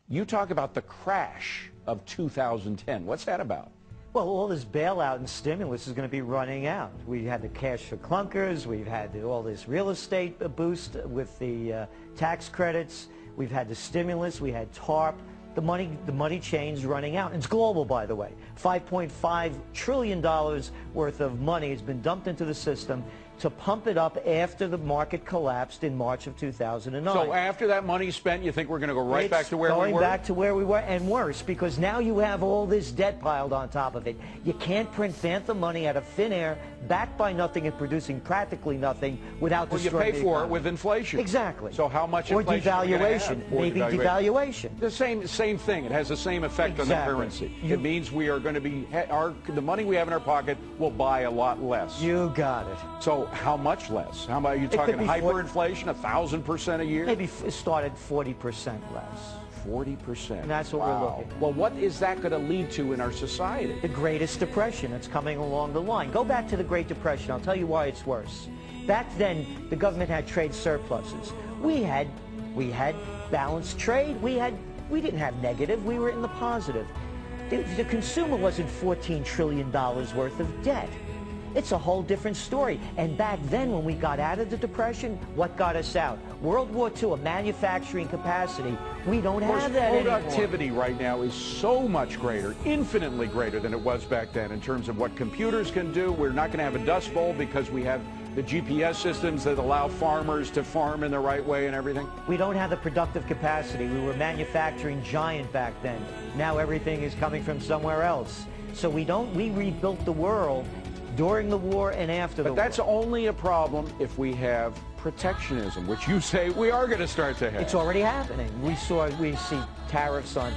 You talk about the crash of 2010. What's that about? Well, all this bailout and stimulus is going to be running out. We had the cash for clunkers. We've had all this real estate boost with the tax credits. We've had the stimulus. We had TARP. The money chain's running out. It's global, by the way. $5.5 trillion worth of money has been dumped into the system to pump it up after the market collapsed in March of 2009. So after that money's spent, you think we're going to go right back to where we were? Going back to where we were, and worse, because now you have all this debt piled on top of it. You can't print phantom money out of thin air, backed by nothing and producing practically nothing without destroying the economy. You pay for it with inflation. Exactly. So how much inflation? Or devaluation. Maybe devaluation. The same thing. It has the same effect on the currency. It means we are going to be, the money we have in our pocket will buy a lot less. You got it. So how much less? How about, are you talking hyperinflation, 1,000% a year? Maybe start at 40% less. 40%. And that's what we're looking at. Well, what is that going to lead to in our society? The greatest depression that's coming along the line. Go back to the Great Depression. I'll tell you why it's worse. Back then, the government had trade surpluses. We had balanced trade. We didn't have negative. We were in the positive. The consumer wasn't $14 trillion worth of debt. It's a whole different story. And back then, when we got out of the Depression, what got us out? World War II, a manufacturing capacity. We don't have that anymore. Productivity right now is so much greater, infinitely greater than it was back then in terms of what computers can do. We're not going to have a dust bowl because we have the GPS systems that allow farmers to farm in the right way and everything. We don't have the productive capacity. We were a manufacturing giant back then. Now everything is coming from somewhere else. So we rebuilt the world during the war and after the war. But that's only a problem if we have protectionism, which you say we are going to start to have. It's already happening. We see tariffs on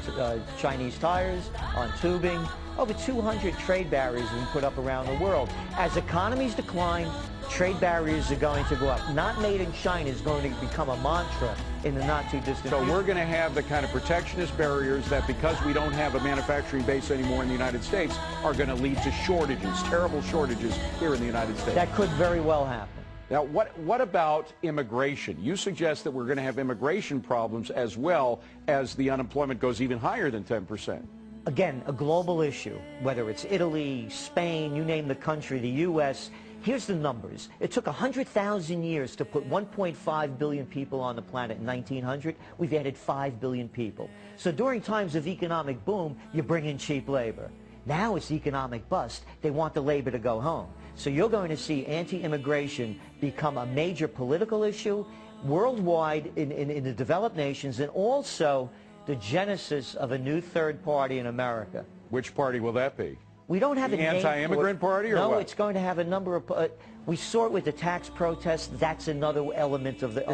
Chinese tires, on tubing. Over 200 trade barriers have been put up around the world. As economies decline, trade barriers are going to go up. Not made in China is going to become a mantra in the not-too-distant future. So we're going to have the kind of protectionist barriers that, because we don't have a manufacturing base anymore in the United States, are going to lead to shortages, terrible shortages here in the United States. That could very well happen. Now, what about immigration? You suggest that we're going to have immigration problems as well as the unemployment goes even higher than 10%. Again, a global issue, whether it's Italy, Spain, you name the country, the U.S., here's the numbers. It took 100,000 years to put 1.5 billion people on the planet in 1900. We've added 5 billion people. So during times of economic boom, you bring in cheap labor. Now it's economic bust. They want the labor to go home. So you're going to see anti-immigration become a major political issue worldwide in the developed nations, and also the genesis of a new third party in America. Which party will that be? We don't have the anti-immigrant party, or no, what? No, it's going to have a number of. We saw it with the tax protests. That's another element of the.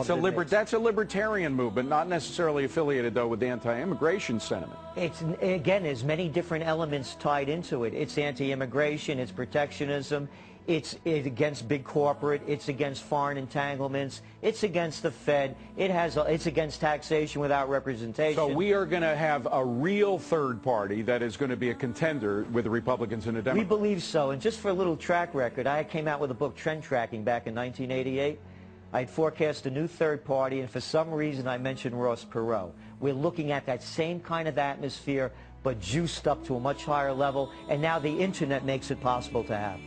That's a libertarian movement, not necessarily affiliated though with the anti-immigration sentiment. It's again, there's many different elements tied into it. It's anti-immigration. It's protectionism. It's against big corporate. It's against foreign entanglements. It's against the Fed. It's against taxation without representation. So we are going to have a real third party that is going to be a contender with the Republicans and the Democrats. We believe so. And just for a little track record, I came out with a book, Trend Tracking, back in 1988. I'd forecast a new third party, and for some reason I mentioned Ross Perot. We're looking at that same kind of atmosphere, but juiced up to a much higher level, and now the Internet makes it possible to have.